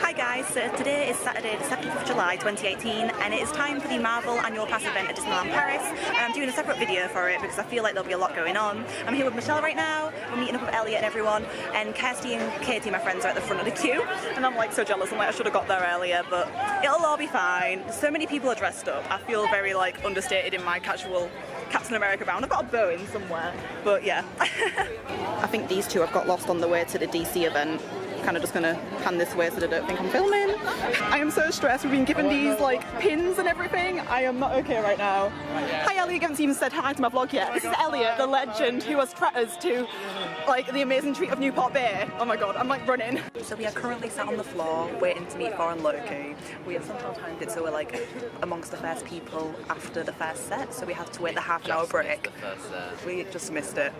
Hi guys, so today is Saturday the 2nd of July 2018 and it is time for the Marvel annual pass event at Disneyland Paris, and I'm doing a separate video for it because I feel like there'll be a lot going on. I'm here with Michelle right now, we're meeting up with Elliot and everyone, and Kirsty and Katie, my friends, are at the front of the queue, and I'm like so jealous. I'm like I should have got there earlier, but it'll all be fine. So many people are dressed up. I feel very like understated in my casual Captain America gown. I've got a bow in somewhere, but yeah. I think these two have got lost on the way to the DC event. Kind of just gonna pan this way so they don't think I'm filming. I am so stressed. We've been given these like pins and everything. I am not okay right now. Hi Elliot, you haven't even said hi to my vlog yet. This is Elliot, the legend who has treated us to like the amazing treat of Newport Bay. Oh my god, I'm like running. So we are currently sat on the floor waiting to meet Thor and Loki. We have somehow timed it so we're like amongst the first people after the first set, so we have to wait the half-an-hour break. We just missed it.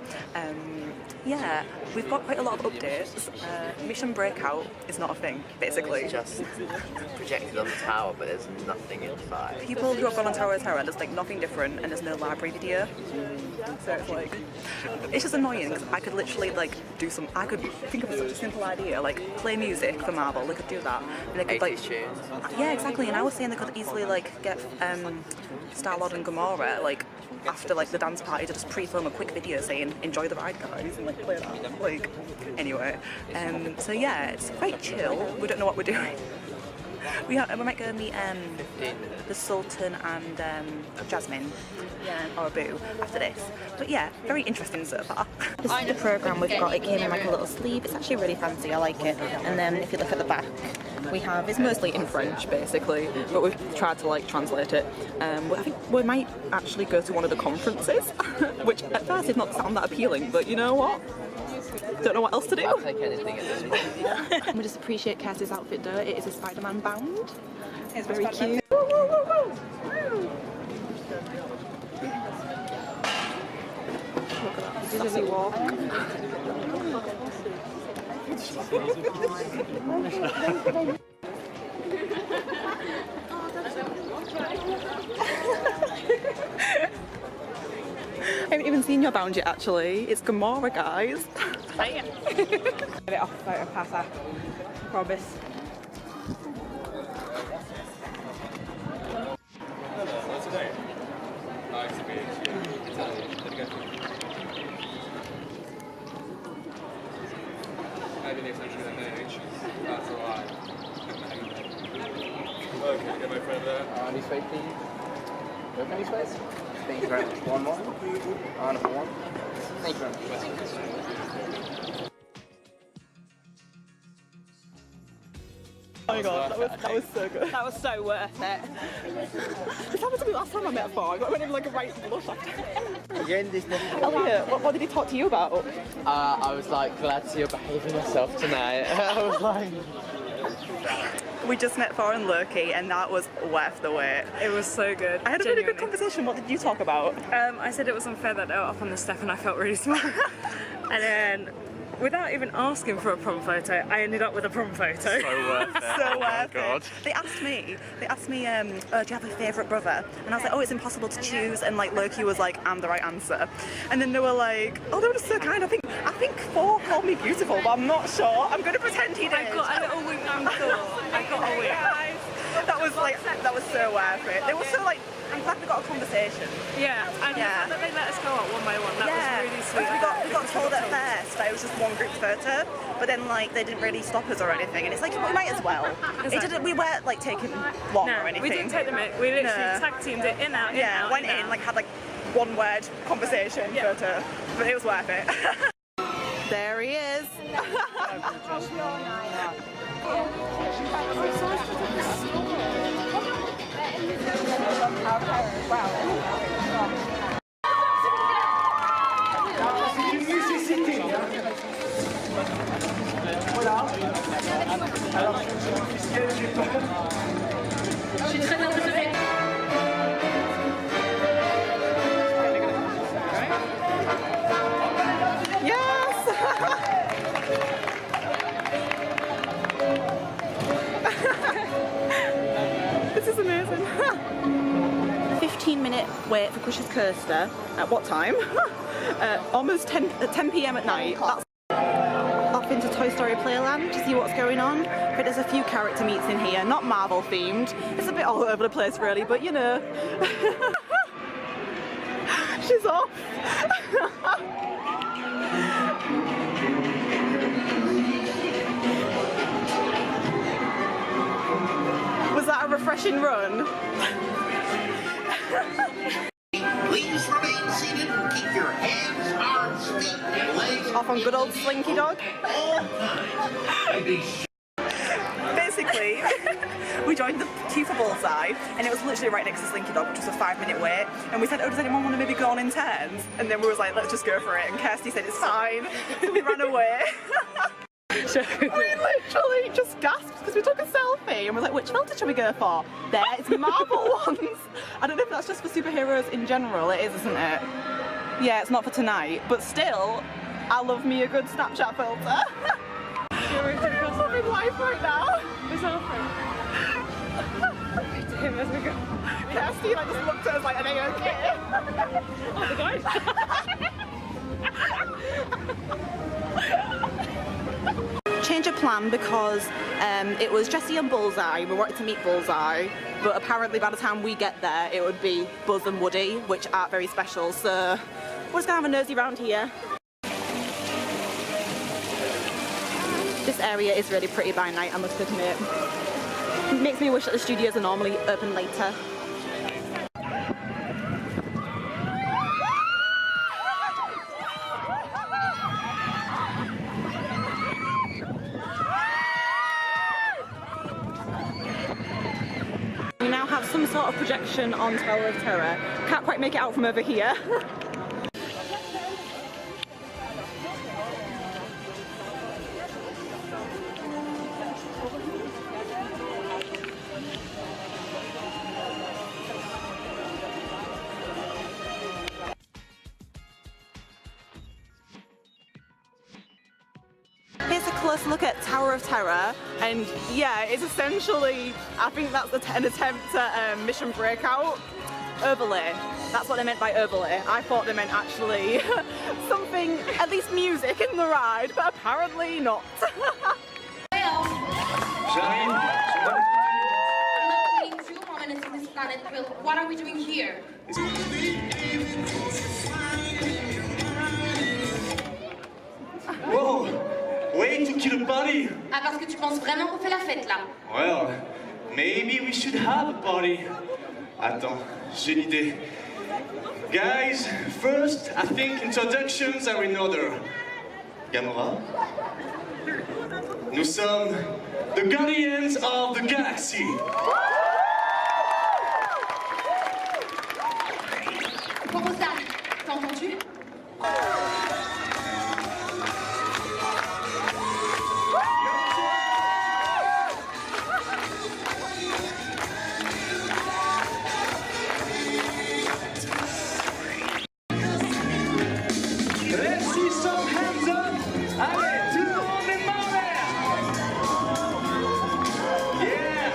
Yeah, we've got quite a lot of updates. Mission Breakout is not a thing, basically. It's just projected on the tower, but there's nothing inside. People who have gone on Tower of Terror, there's like nothing different, and there's no library video. So it's like, it's just annoying because I could literally like do some. I could think of such a simple idea, like play music for Marvel. They could do that. And they could like, tunes. Yeah, exactly. And I was saying they could easily like get Star-Lord and Gamora like after like the dance party to just pre-film a quick video saying enjoy the ride guys and like play that. Like anyway, so yeah, it's quite chill. We don't know what we're doing. We might go meet the Sultan and Jasmine, or Boo after this. But yeah, very interesting so far. This is the programme we've got. It came in like a little sleeve. It's actually really fancy, I like it. And then if you look at the back, we have, it's mostly in French basically, but we've tried to like translate it. I think we might actually go to one of the conferences, which at first did not sound that appealing, but you know what? Don't know what else to do. I'll take anything at this point. We just appreciate Kirsty's outfit though. It is a Spider-Man bound. It's very cute. Look at that sassy walk. I haven't even seen your bound yet actually. It's Gamora, guys. Get it off without a passer. Promise. Okay, get my friend there. Any space, please? Open any space? Thank you very much. One more. On for one. Thank you very much. Oh my god, that was so good. That was so worth it. This happened to me last time I met Thor. I went in like a right blush after. Again, this Elliot, what did he talk to you about? I was like, glad to see you're behaving yourself tonight. I was like... We just met Thor and Loki and that was worth the wait. It was so good. I had a really good conversation. What did you talk about? I said it was unfair that they were up on the step and I felt really small. And then, without even asking for a prom photo, I ended up with a prom photo. So worth it. So worth God. it. They asked me, oh, do you have a favourite brother? And I was like, oh, it's impossible to choose. And like Loki was like, I'm the right answer. And then they were like, oh, they were just so kind. I think Thor called me beautiful, but I'm not sure. I'm going to pretend he did. I got a little wink from Thor. I got a wink. That was so worth it. They were so like, I'm glad we got a conversation. Yeah, and the fact that they let us go up one by one, that was really sweet. We got told at first that it was just one group photo, but then like they didn't really stop us or anything, and it's like we might as well. We weren't like taking long or anything. We didn't take the mic. We literally tag teamed it in out. Went in, like had like one word conversation photo, but it was worth it. There he is. This is amazing. 15-minute wait for Crush's Coaster. At what time? Almost 10 p.m. at night. That's off into Toy Story Playland to see what's going on. But there's a few character meets in here, not Marvel themed. It's a bit all over the place really, but you know. She's off. Was that a refreshing run? Please remain seated and keep your hands, arms, feet, and legs Off on good old Slinky Dog. Basically, we joined the queue for Bullseye, and it was literally right next to Slinky Dog, which was a 5-minute wait. And we said, oh, does anyone want to maybe go on in turns? And then we was like, let's just go for it. And Kirsty said, it's fine. So we ran away. We literally just gasped because we took a selfie and we're like, which filter should we go for? There, it's Marvel ones. I don't know if that's just for superheroes in general. It is, isn't it? Yeah, it's not for tonight, but still, I love me a good Snapchat filter. We're living life right now. We're selfie. To him as we go. Kirsty like just looked at us like, are they okay? Oh, the guys. Change of plan because it was Jessie and Bullseye. We wanted to meet Bullseye, but apparently by the time we get there, it would be Buzz and Woody, which aren't very special. So we're just gonna have a nosy round here. This area is really pretty by night, I must admit. It makes me wish that the studios are normally open later. We now have some sort of projection on Tower of Terror. Can't quite make it out from over here. Here's a close look at Tower of Terror, and yeah, it's essentially, I think that's an attempt at Mission Breakout overlay. That's what they meant by overlay. I thought they meant actually something, at least music in the ride, but apparently not. What are we doing here? Whoa! Way to kill a party! Ah, parce que tu penses vraiment qu'on fait la fête là? Well, maybe we should have a party. Attends, j'ai une idée. Guys, first, I think introductions are in order. Gamora? Nous sommes the Guardians of the Galaxy. Rosa, t'as entendu? Let's see some hands up! Allez, tout le monde est en l'air! Yeah!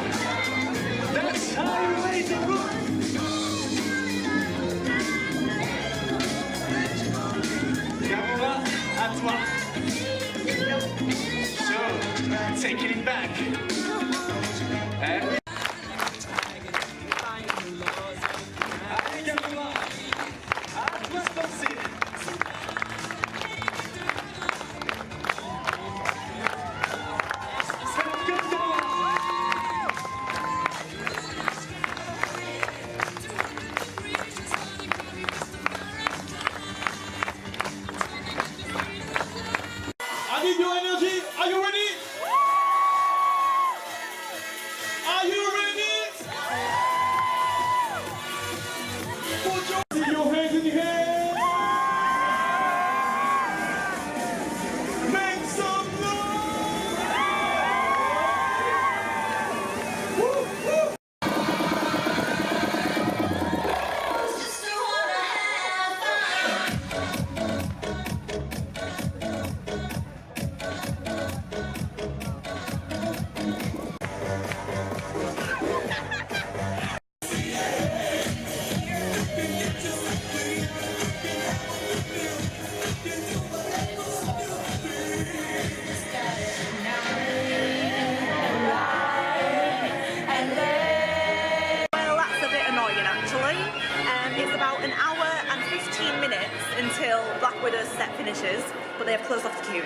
pictures, but they have closed off the queue.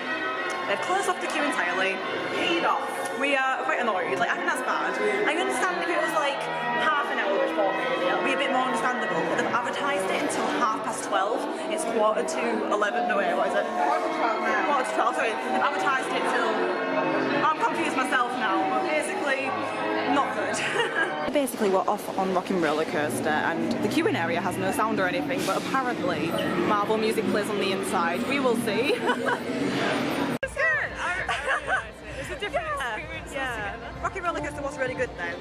They've closed off the queue entirely. Paid off. We are quite annoyed. Like, I think that's bad. I understand if it was like half an hour before maybe, it'll be a bit more understandable, but they've advertised it until 12:30. It's 11:15. No, wait, what is it? 12:45 now. 12:12, sorry. They've advertised it till... I'm confused myself now, but basically, not good. Basically, we're off on Rockin' Roller Coaster, and the queuing area has no sound or anything, but apparently Marvel music plays on the inside. We will see. It's good. I really like it. It's a different experience. Yeah. Rockin' Roller Coaster was really good though.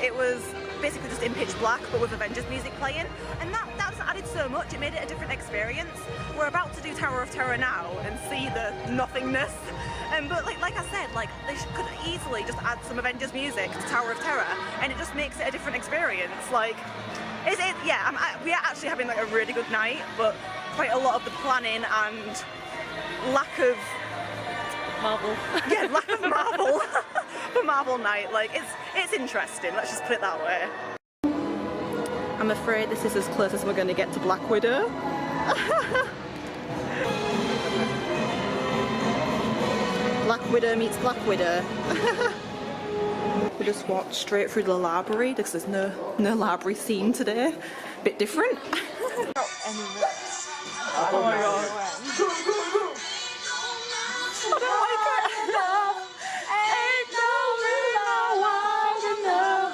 It was basically just in pitch black, but with Avengers music playing, and that just added so much. It made it a different experience. We're about to do Tower of Terror now and see the nothingness. But like I said, like they could easily just add some Avengers music to Tower of Terror, and it just makes it a different experience. Like, we are actually having like a really good night, but quite a lot of the planning and lack of Marvel. Yeah, lack of Marvel for Marvel night. Like it's interesting. Let's just put it that way. I'm afraid this is as close as we're going to get to Black Widow. Black Widow meets Black Widow. We just walked straight through the library because there's no library scene today. Bit different. Oh my god. I don't like it. Ain't no real wide enough.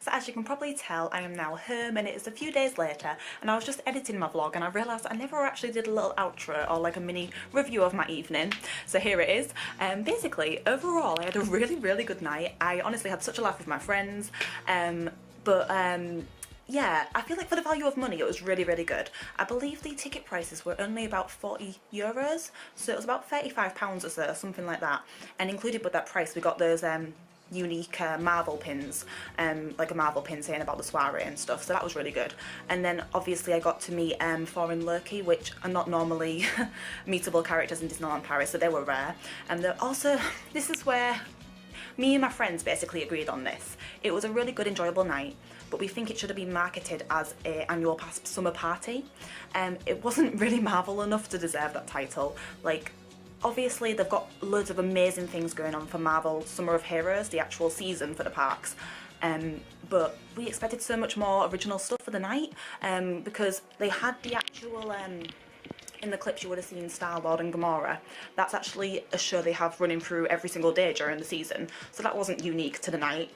As you can probably tell, I am now home and it is a few days later, and I was just editing my vlog and I realised I never actually did a little outro or like a mini review of my evening. So here it is. Basically, overall I had a really good night. I honestly had such a laugh with my friends, yeah, I feel like for the value of money it was really good. I believe the ticket prices were only about €40, so it was about £35 or so, something like that. And included with that price we got those unique Marvel pins, like a Marvel pin saying about the soiree and stuff, so that was really good. And then obviously I got to meet Thor and Loki, which are not normally meetable characters in Disneyland Paris, so they were rare. And also, this is where me and my friends basically agreed on this. It was a really good, enjoyable night, but we think it should have been marketed as an annual pass summer party. It wasn't really Marvel enough to deserve that title. Like, obviously they've got loads of amazing things going on for Marvel Summer of Heroes, the actual season for the parks, but we expected so much more original stuff for the night, because they had the actual, in the clips you would have seen Star-Lord and Gamora. That's actually a show they have running through every single day during the season, so that wasn't unique to the night.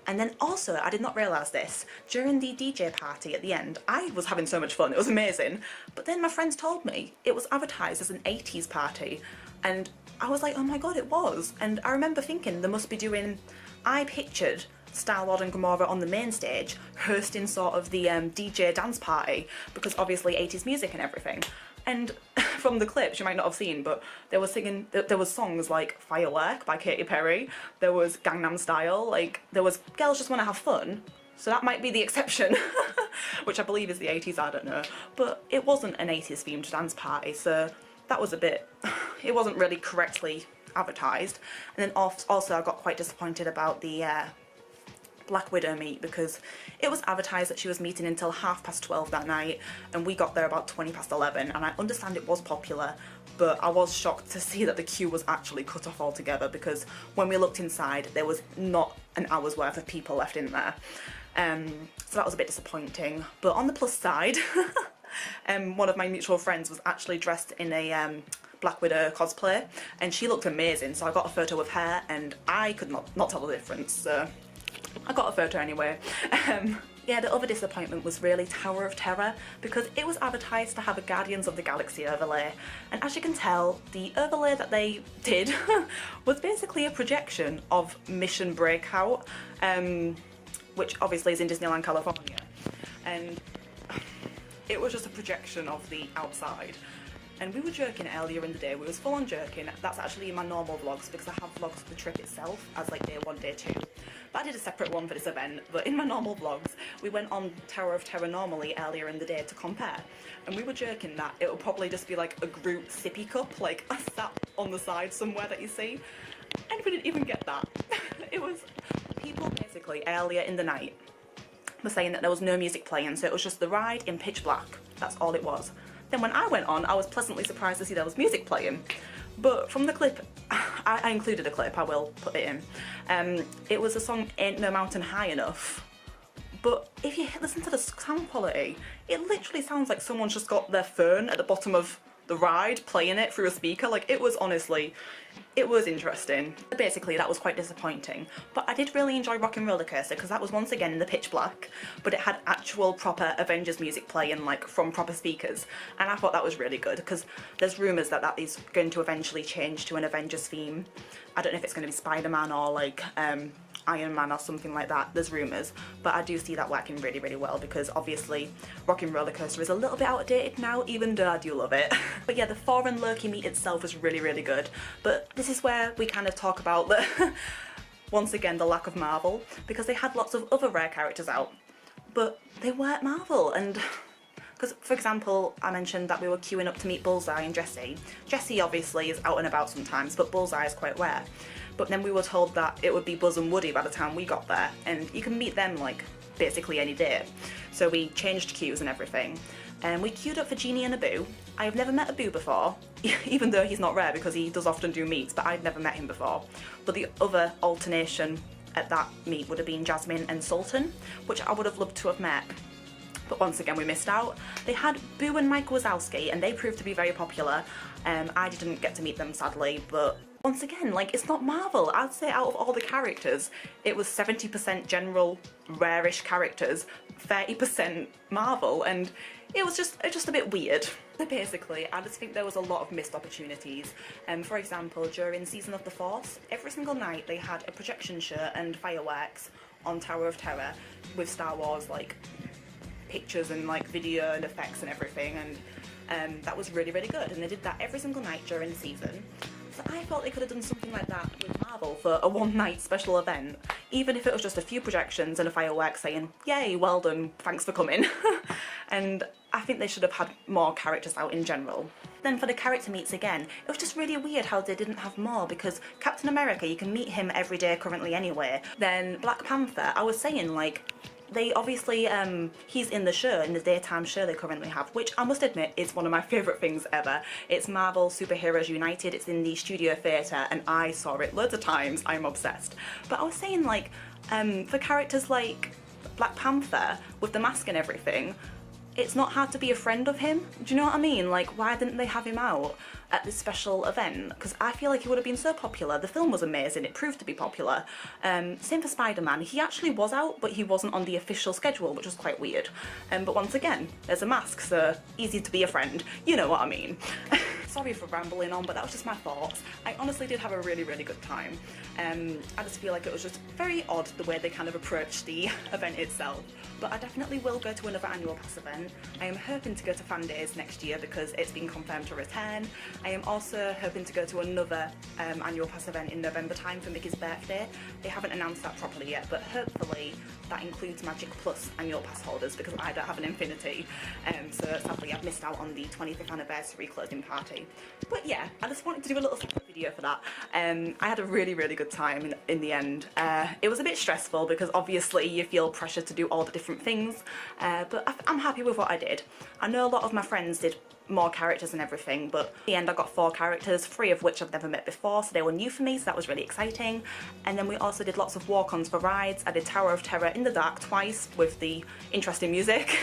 And then also, I did not realise this, during the DJ party at the end, I was having so much fun, it was amazing, but then my friends told me it was advertised as an 80s party, and I was like, oh my god, it was. And I remember thinking they must be doing, I pictured Star-Lord and Gamora on the main stage hosting sort of the DJ dance party, because obviously 80s music and everything. And from the clips you might not have seen, but they were singing, there was songs like Firework by Katy Perry, there was Gangnam Style, like there was Girls Just Wanna Have Fun, so that might be the exception, which I believe is the 80s, I don't know. But it wasn't an 80s themed dance party, so that was a bit, it wasn't really correctly advertised. And then also I got quite disappointed about the Black Widow meet, because it was advertised that she was meeting until 12:30 that night, and we got there about 11:20, and I understand it was popular, but I was shocked to see that the queue was actually cut off altogether, because when we looked inside there was not an hour's worth of people left in there. So that was a bit disappointing. But on the plus side, one of my mutual friends was actually dressed in a Black Widow cosplay, and she looked amazing, so I got a photo with her and I could not tell the difference, so I got a photo anyway. Yeah, the other disappointment was really Tower of Terror, because it was advertised to have a Guardians of the Galaxy overlay, and as you can tell, the overlay that they did was basically a projection of Mission Breakout, which obviously is in Disneyland, California, and it was just a projection of the outside. And we were jerking earlier in the day, we was full on jerking. That's actually in my normal vlogs, because I have vlogs of the trip itself as like day 1, day 2. But I did a separate one for this event, but in my normal vlogs, we went on Tower of Terror normally earlier in the day to compare. And we were jerking that it would probably just be like a group sippy cup, like a sat on the side somewhere that you see. And we didn't even get that. It was people basically earlier in the night were saying that there was no music playing, so it was just the ride in pitch black. That's all it was. Then when I went on, I was pleasantly surprised to see there was music playing. But from the clip, I included a clip, I will put it in. It was the song Ain't No Mountain High Enough. But if you listen to the sound quality, it literally sounds like someone's just got their phone at the bottom of the ride playing it through a speaker. Like, it was honestly, it was interesting. Basically, that was quite disappointing. But I did really enjoy Rock 'n' Roller Coaster, because that was once again in the pitch black, but it had actual proper Avengers music playing, like from proper speakers. And I thought that was really good, because there's rumours that that is going to eventually change to an Avengers theme. I don't know if it's going to be Spider-Man or like Iron Man or something like that, there's rumours, but I do see that working really, really well, because obviously Rock 'n' Roller Coaster is a little bit outdated now, even though I do love it. But yeah, the Thor and Loki meet itself was really, really good, but this is where we kind of talk about the once again, the lack of Marvel, because they had lots of other rare characters out, but they weren't Marvel. And because, for example, I mentioned that we were queuing up to meet Bullseye and Jessie. Jessie obviously is out and about sometimes, but Bullseye is quite rare. But then we were told that it would be Buzz and Woody by the time we got there, and you can meet them like basically any day. So we changed queues and everything, and we queued up for Genie and Abu. I have never met Abu before, even though he's not rare because he does often do meets, but I'd never met him before. But the other alternation at that meet would have been Jasmine and Sultan, which I would have loved to have met. But once again we missed out. They had Boo and Mike Wazowski, and they proved to be very popular. I didn't get to meet them sadly, but once again, like, it's not Marvel. I'd say out of all the characters, it was 70% general, rarish characters, 30% Marvel, and it was just a bit weird. Basically, I just think there was a lot of missed opportunities. For example, during Season of the Force, every single night they had a projection show and fireworks on Tower of Terror with Star Wars, like, pictures and like video and effects and everything, and that was really, really good, and they did that every single night during the season. So I thought they could have done something like that with Marvel for a one-night special event, even if it was just a few projections and a firework saying, yay, well done, thanks for coming. And I think they should have had more characters out in general. Then for the character meets again, it was just really weird how they didn't have more, because Captain America, you can meet him every day currently anyway. Then Black Panther, I was saying, like, they obviously, he's in the show, in the daytime show they currently have, which I must admit is one of my favourite things ever. It's Marvel Superheroes United, it's in the Studio Theatre, and I saw it loads of times, I'm obsessed. But I was saying, like, for characters like Black Panther, with the mask and everything, it's not hard to be a friend of him. Do you know what I mean? Like, why didn't they have him out at this special event? Because I feel like he would have been so popular. The film was amazing, it proved to be popular. Same for Spider-Man. He actually was out, but he wasn't on the official schedule, which was quite weird. But once again, there's a mask, so easy to be a friend. You know what I mean. Sorry for rambling on, but that was just my thoughts. I honestly did have a really, really good time. I just feel like it was just very odd the way they kind of approached the event itself. But I definitely will go to another annual pass event. I am hoping to go to Fan Days next year because it's been confirmed to return. I am also hoping to go to another annual pass event in November time for Mickey's birthday. They haven't announced that properly yet, but hopefully that includes Magic Plus annual pass holders because I don't have an Infinity. So sadly I've missed out on the 25th anniversary closing party. But yeah, I just wanted to do a little separate video for that. I had a really, really good time in the end. It was a bit stressful because obviously you feel pressure to do all the different things, but I'm happy with what I did. I know a lot of my friends did more characters and everything, but in the end I got 4 characters, 3 of which I've never met before, so they were new for me, so that was really exciting. And then we also did lots of walk-ons for rides. I did Tower of Terror in the dark twice with the interesting music.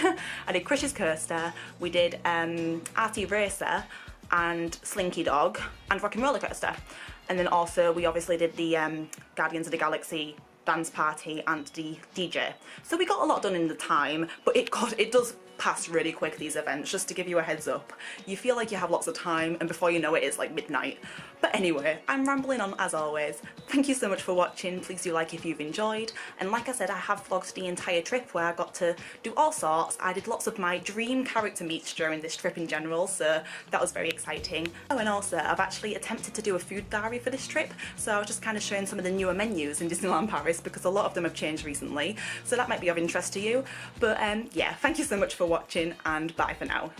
I did Krish's Coaster, we did RT Racer and Slinky Dog and Rock 'n' Roller Coaster. And then also we obviously did the Guardians of the Galaxy dance party and the DJ. So we got a lot done in the time, but it does pass really quick, these events, just to give you a heads up. You feel like you have lots of time, and before you know it, it's like midnight. But anyway, I'm rambling on as always. Thank you so much for watching. Please do like if you've enjoyed. And like I said, I have vlogged the entire trip where I got to do all sorts. I did lots of my dream character meets during this trip in general, so that was very exciting. Oh, and also I've actually attempted to do a food diary for this trip, so I was just kind of showing some of the newer menus in Disneyland Paris because a lot of them have changed recently, so that might be of interest to you. But yeah, thank you so much for watching, and bye for now.